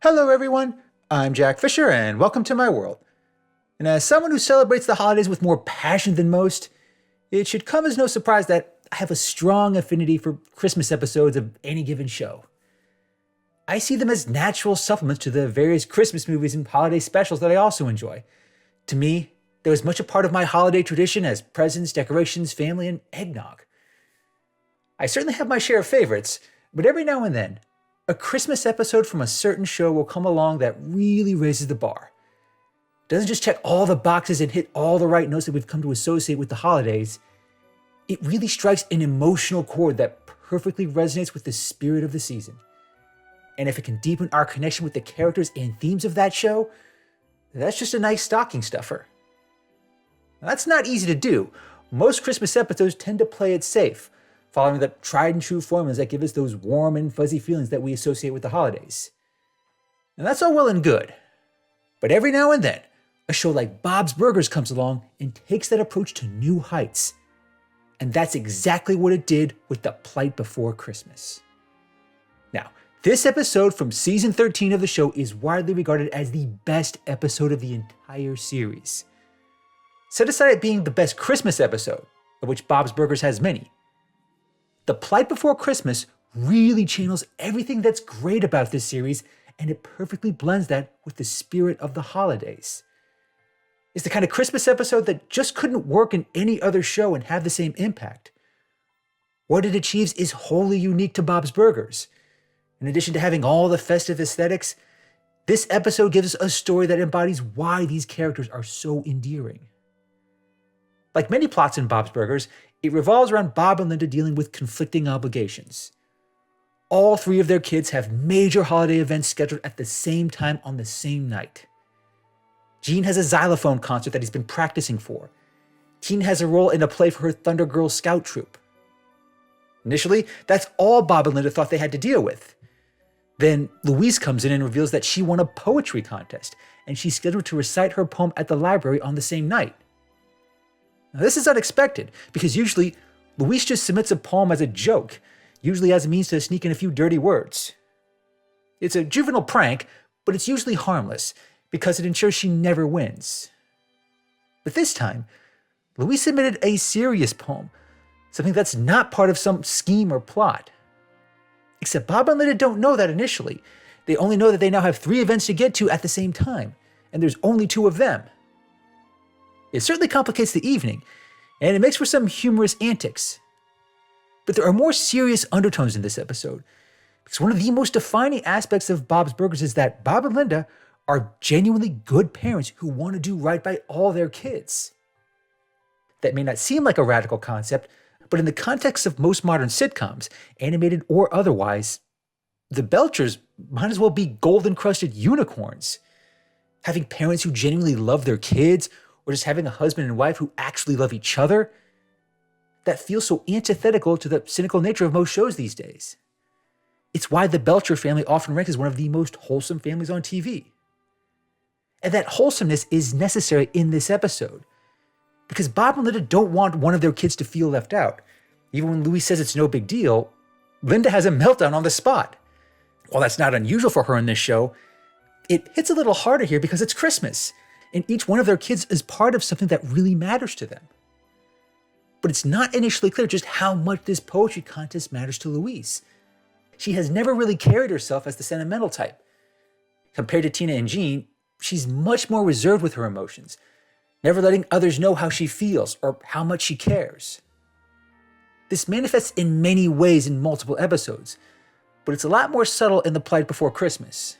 Hello everyone, I'm Jack Fisher and welcome to my world. And as someone who celebrates the holidays with more passion than most, it should come as no surprise that I have a strong affinity for Christmas episodes of any given show. I see them as natural supplements to the various Christmas movies and holiday specials that I also enjoy. To me, they're as much a part of my holiday tradition as presents, decorations, family, and eggnog. I certainly have my share of favorites, but every now and then, a Christmas episode from a certain show will come along that really raises the bar. It doesn't just check all the boxes and hit all the right notes that we've come to associate with the holidays. It really strikes an emotional chord that perfectly resonates with the spirit of the season. And if it can deepen our connection with the characters and themes of that show, that's just a nice stocking stuffer. Now, that's not easy to do. Most Christmas episodes tend to play it safe, following the tried and true formulas that give us those warm and fuzzy feelings that we associate with the holidays. And that's all well and good. But every now and then, a show like Bob's Burgers comes along and takes that approach to new heights. And that's exactly what it did with the Plight Before Christmas. Now, this episode from season 13 of the show is widely regarded as the best episode of the entire series. Set aside it being the best Christmas episode, of which Bob's Burgers has many, The Plight Before Christmas really channels everything that's great about this series, and it perfectly blends that with the spirit of the holidays. It's the kind of Christmas episode that just couldn't work in any other show and have the same impact. What it achieves is wholly unique to Bob's Burgers. In addition to having all the festive aesthetics, this episode gives us a story that embodies why these characters are so endearing. Like many plots in Bob's Burgers, it revolves around Bob and Linda dealing with conflicting obligations. All three of their kids have major holiday events scheduled at the same time on the same night. Gene has a xylophone concert that he's been practicing for. Tina has a role in a play for her Thunder Girls Scout troop. Initially, that's all Bob and Linda thought they had to deal with. Then Louise comes in and reveals that she won a poetry contest, and she's scheduled to recite her poem at the library on the same night. Now, this is unexpected, because usually Louise just submits a poem as a joke, usually as a means to sneak in a few dirty words. It's a juvenile prank, but it's usually harmless, because it ensures she never wins. But this time, Louise submitted a serious poem, something that's not part of some scheme or plot. Except Bob and Linda don't know that initially. They only know that they now have 3 events to get to at the same time, and there's only 2 of them. It certainly complicates the evening, and it makes for some humorous antics. But there are more serious undertones in this episode, because one of the most defining aspects of Bob's Burgers is that Bob and Linda are genuinely good parents who want to do right by all their kids. That may not seem like a radical concept, but in the context of most modern sitcoms, animated or otherwise, the Belchers might as well be gold-encrusted unicorns. Having parents who genuinely love their kids, or just having a husband and wife who actually love each other, that feels so antithetical to the cynical nature of most shows these days. It's why the Belcher family often ranks as one of the most wholesome families on TV. And that wholesomeness is necessary in this episode, because Bob and Linda don't want one of their kids to feel left out. Even when Louise says it's no big deal, Linda has a meltdown on the spot. While that's not unusual for her in this show, it hits a little harder here because it's Christmas, and each one of their kids is part of something that really matters to them. But it's not initially clear just how much this poetry contest matters to Louise. She has never really carried herself as the sentimental type. Compared to Tina and Gene, she's much more reserved with her emotions, never letting others know how she feels or how much she cares. This manifests in many ways in multiple episodes, but it's a lot more subtle in The Plight Before Christmas.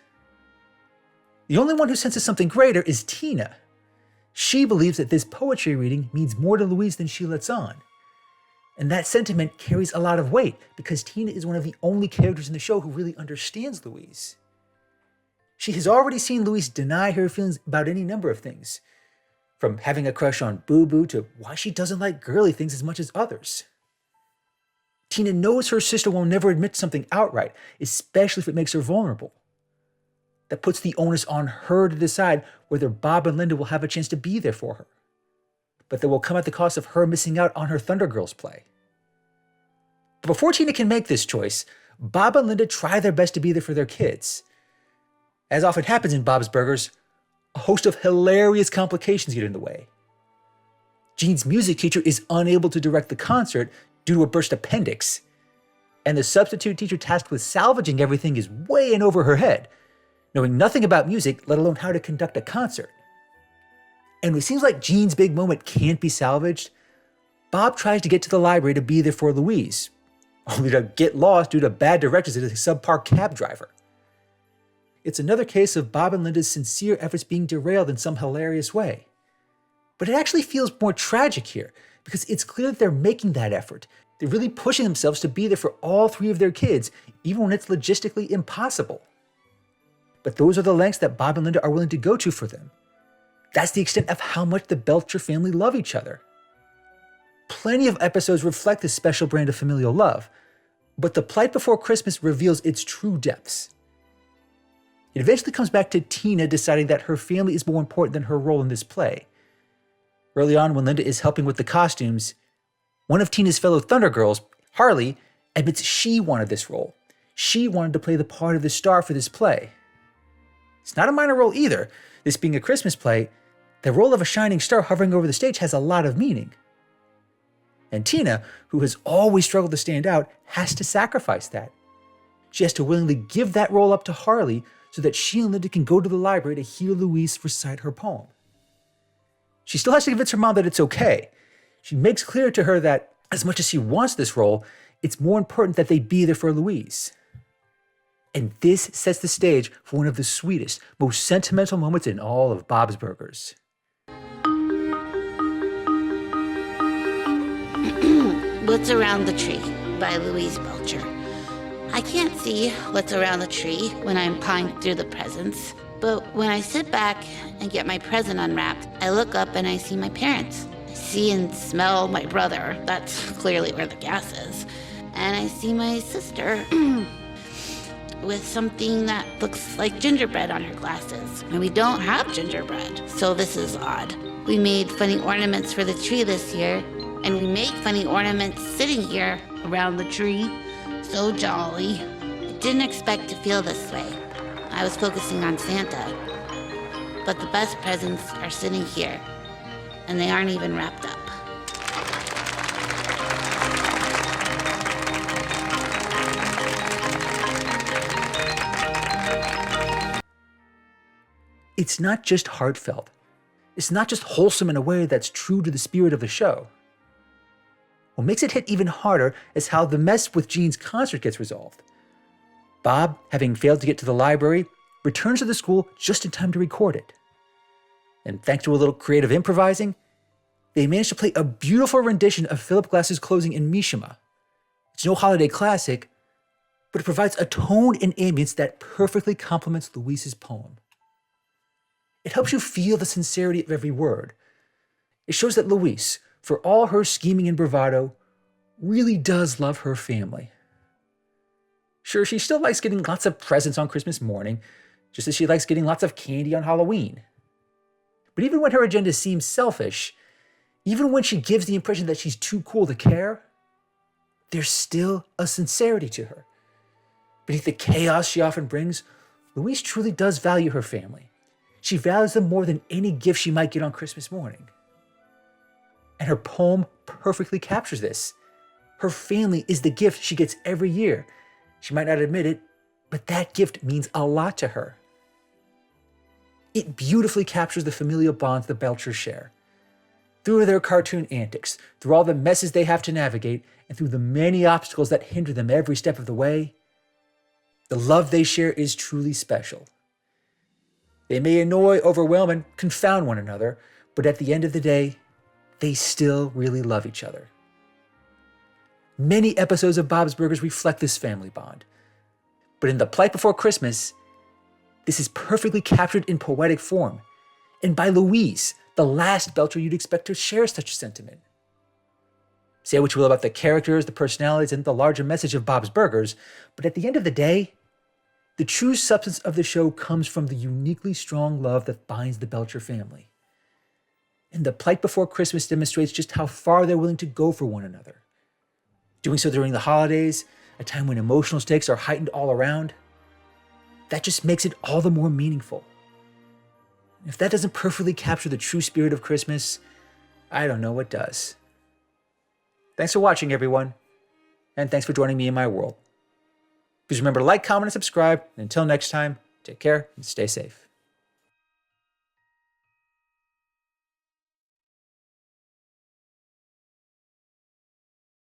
The only one who senses something greater is Tina. She believes that this poetry reading means more to Louise than she lets on. And that sentiment carries a lot of weight because Tina is one of the only characters in the show who really understands Louise. She has already seen Louise deny her feelings about any number of things, from having a crush on Boo Boo to why she doesn't like girly things as much as others. Tina knows her sister will never admit something outright, especially if it makes her vulnerable. That puts the onus on her to decide whether Bob and Linda will have a chance to be there for her. But that will come at the cost of her missing out on her Thunder Girls play. But before Tina can make this choice, Bob and Linda try their best to be there for their kids. As often happens in Bob's Burgers, a host of hilarious complications get in the way. Jean's music teacher is unable to direct the concert due to a burst appendix, and the substitute teacher tasked with salvaging everything is way in over her head, knowing nothing about music, let alone how to conduct a concert. And when it seems like Jean's big moment can't be salvaged, Bob tries to get to the library to be there for Louise, only to get lost due to bad directions and a subpar cab driver. It's another case of Bob and Linda's sincere efforts being derailed in some hilarious way. But it actually feels more tragic here, because it's clear that they're making that effort. They're really pushing themselves to be there for all three of their kids, even when it's logistically impossible. But those are the lengths that Bob and Linda are willing to go to for them. That's the extent of how much the Belcher family love each other. Plenty of episodes reflect this special brand of familial love, but The Plight Before Christmas reveals its true depths. It eventually comes back to Tina deciding that her family is more important than her role in this play. Early on, when Linda is helping with the costumes, one of Tina's fellow Thunder Girls, Harley, admits she wanted this role. She wanted to play the part of the star for this play. It's not a minor role either. This being a Christmas play, the role of a shining star hovering over the stage has a lot of meaning. And Tina, who has always struggled to stand out, has to sacrifice that. She has to willingly give that role up to Harley so that she and Linda can go to the library to hear Louise recite her poem. She still has to convince her mom that it's okay. She makes clear to her that as much as she wants this role, it's more important that they be there for Louise. And this sets the stage for one of the sweetest, most sentimental moments in all of Bob's Burgers. What's Around the Tree by Louise Belcher. I can't see what's around the tree when I'm pawing through the presents, but when I sit back and get my present unwrapped, I look up and I see my parents. I see and smell my brother. That's clearly where the gas is. And I see my sister with something that looks like gingerbread on her glasses. And we don't have gingerbread, so this is odd. We made funny ornaments for the tree this year, and we make funny ornaments sitting here around the tree. So jolly. I didn't expect to feel this way. I was focusing on Santa. But the best presents are sitting here, and they aren't even wrapped up. It's not just heartfelt. It's not just wholesome in a way that's true to the spirit of the show. What makes it hit even harder is how the mess with Jean's concert gets resolved. Bob, having failed to get to the library, returns to the school just in time to record it. And thanks to a little creative improvising, they manage to play a beautiful rendition of Philip Glass's closing in Mishima. It's no holiday classic, but it provides a tone and ambience that perfectly complements Louise's poem. It helps you feel the sincerity of every word. It shows that Louise, for all her scheming and bravado, really does love her family. Sure, she still likes getting lots of presents on Christmas morning, just as she likes getting lots of candy on Halloween. But even when her agenda seems selfish, even when she gives the impression that she's too cool to care, there's still a sincerity to her. Beneath the chaos she often brings, Louise truly does value her family. She values them more than any gift she might get on Christmas morning. And her poem perfectly captures this. Her family is the gift she gets every year. She might not admit it, but that gift means a lot to her. It beautifully captures the familial bonds the Belchers share. Through their cartoon antics, through all the messes they have to navigate, and through the many obstacles that hinder them every step of the way, the love they share is truly special. They may annoy, overwhelm, and confound one another, but at the end of the day, they still really love each other. Many episodes of Bob's Burgers reflect this family bond. But in The Plight Before Christmas, this is perfectly captured in poetic form, and by Louise, the last Belcher you'd expect to share such a sentiment. Say what you will about the characters, the personalities, and the larger message of Bob's Burgers, but at the end of the day, the true substance of the show comes from the uniquely strong love that binds the Belcher family. And The Plight Before Christmas demonstrates just how far they're willing to go for one another. Doing so during the holidays, a time when emotional stakes are heightened all around. that just makes it all the more meaningful. If that doesn't perfectly capture the true spirit of Christmas, I don't know what does. Thanks for watching, everyone, and thanks for joining me in my world. Please remember to like, comment, and subscribe. And until next time, take care and stay safe.